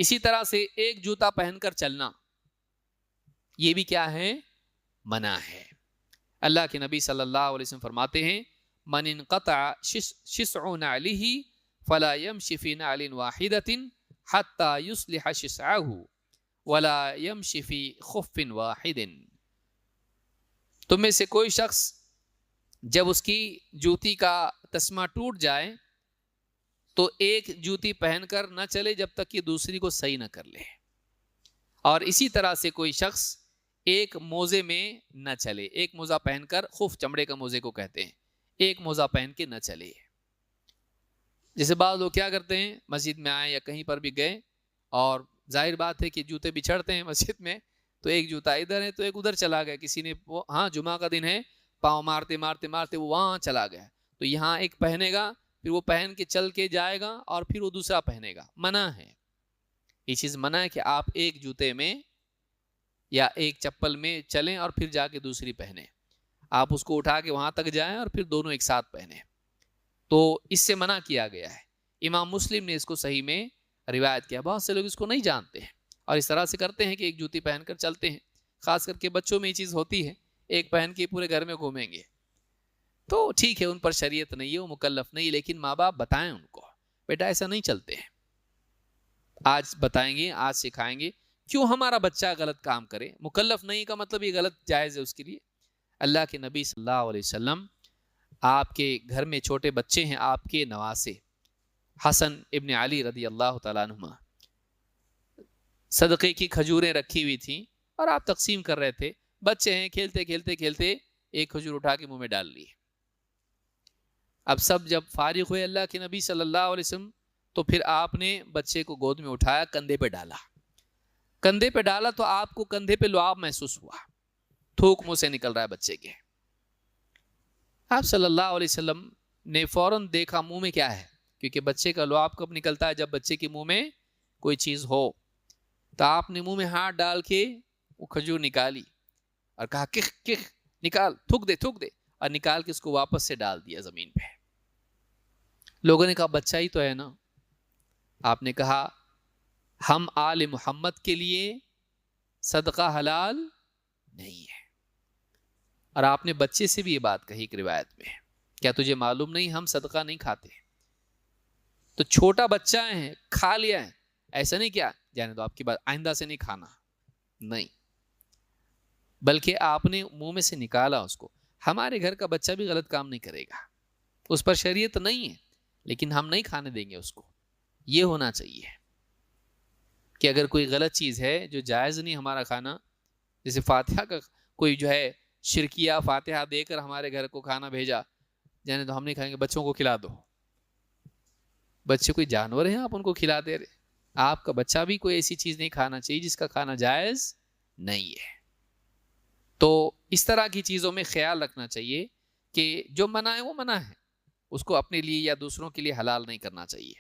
اسی طرح سے ایک جوتا پہن کر چلنا، یہ بھی کیا ہے؟ منع ہے۔ اللہ کے نبی صلی اللہ علیہ وسلم فرماتے ہیں من انقطع شسع نعلہ فلا یمشی فی نعل واحدۃ حتی یصلح شسعہ ولا یمشی فی خف واحد۔ تم میں سے کوئی شخص جب اس کی جوتی کا تسمہ ٹوٹ جائے تو ایک جوتی پہن کر نہ چلے جب تک کہ دوسری کو صحیح نہ کر لے، اور اسی طرح سے کوئی شخص ایک موزے میں نہ چلے، ایک موزہ پہن کر، خف چمڑے کا موزے کو کہتے ہیں، ایک موزہ پہن کے نہ چلے۔ جیسے بعض لوگ کیا کرتے ہیں، مسجد میں آئے یا کہیں پر بھی گئے، اور ظاہر بات ہے کہ جوتے بچھڑتے ہیں مسجد میں، تو ایک جوتا ادھر ہے تو ایک ادھر چلا گیا، کسی نے ہاں جمعہ کا دن ہے، پاؤں مارتے مارتے مارتے وہ وہاں چلا گیا، تو یہاں ایک پہنے گا، پھر وہ پہن کے چل کے جائے گا، اور پھر وہ دوسرا پہنے گا۔ منع ہے، یہ چیز منع ہے کہ آپ ایک جوتے میں یا ایک چپل میں چلیں اور پھر جا کے دوسری پہنیں، آپ اس کو اٹھا کے وہاں تک جائیں اور پھر دونوں ایک ساتھ پہنیں، تو اس سے منع کیا گیا ہے۔ امام مسلم نے اس کو صحیح میں روایت کیا۔ بہت سے لوگ اس کو نہیں جانتے ہیں اور اس طرح سے کرتے ہیں کہ ایک جوتی پہن کر چلتے ہیں، خاص کر کے بچوں میں یہ چیز ہوتی ہے، ایک پہن کے پورے گھر میں گھومیں گے، تو ٹھیک ہے، ان پر شریعت نہیں ہے، وہ مکلف نہیں، لیکن ماں باپ بتائیں ان کو، بیٹا ایسا نہیں چلتے ہیں، آج بتائیں گے، آج سکھائیں گے، کیوں ہمارا بچہ غلط کام کرے؟ مکلف نہیں کا مطلب یہ غلط جائز ہے اس کے لیے۔ اللہ کے نبی صلی اللہ علیہ وسلم، آپ کے گھر میں چھوٹے بچے ہیں، آپ کے نواسے حسن ابن علی رضی اللہ تعالیٰ عنہما، صدقے کی کھجوریں رکھی ہوئی تھیں اور آپ تقسیم کر رہے تھے، بچے ہیں، کھیلتے کھیلتے کھیلتے ایک کھجور اٹھا کے منہ میں ڈال لی۔ اب سب جب فارغ ہوئے اللہ کے نبی صلی اللہ علیہ وسلم، تو پھر آپ نے بچے کو گود میں اٹھایا، کندھے پہ ڈالا، کندھے پہ ڈالا تو آپ کو کندھے پہ لعاب محسوس ہوا، تھوک منہ سے نکل رہا ہے بچے کے۔ آپ صلی اللہ علیہ وسلم نے فوراً دیکھا منہ میں کیا ہے، کیونکہ بچے کا لعاب کب نکلتا ہے؟ جب بچے کے منہ میں کوئی چیز ہو، تو آپ نے منہ میں ہاتھ ڈال کے وہ کھجور نکالی اور کہا کخ کخ، نکال، تھوک دے تھوک دے، اور نکال کے اس کو واپس سے ڈال دیا زمین پہ۔ لوگوں نے کہا بچہ ہی تو ہے نا۔ آپ نے کہا ہم آل محمد کے لیے صدقہ حلال نہیں ہے، اور آپ نے بچے سے بھی یہ بات کہی ایک روایت میں، کیا تجھے معلوم نہیں ہم صدقہ نہیں کھاتے؟ تو چھوٹا بچہ ہے، کھا لیا ہے، ایسا نہیں کیا جانے دو، آپ کی بات آئندہ سے نہیں کھانا، نہیں، بلکہ آپ نے منہ میں سے نکالا اس کو۔ ہمارے گھر کا بچہ بھی غلط کام نہیں کرے گا، اس پر شریعت نہیں ہے، لیکن ہم نہیں کھانے دیں گے اس کو۔ یہ ہونا چاہیے کہ اگر کوئی غلط چیز ہے جو جائز نہیں ہمارا کھانا، جیسے فاتحہ کا کوئی جو ہے شرکیہ فاتحہ دے کر ہمارے گھر کو کھانا بھیجا، جانے تو ہم نہیں کھائیں گے، بچوں کو کھلا دو۔ بچے کوئی جانور ہیں آپ ان کو کھلا دے رہے؟ آپ کا بچہ بھی کوئی ایسی چیز نہیں کھانا چاہیے جس کا کھانا جائز نہیں ہے۔ تو اس طرح کی چیزوں میں خیال رکھنا چاہیے کہ جو منع ہے وہ منع ہے، اس کو اپنے لیے یا دوسروں کے لیے حلال نہیں کرنا چاہیے۔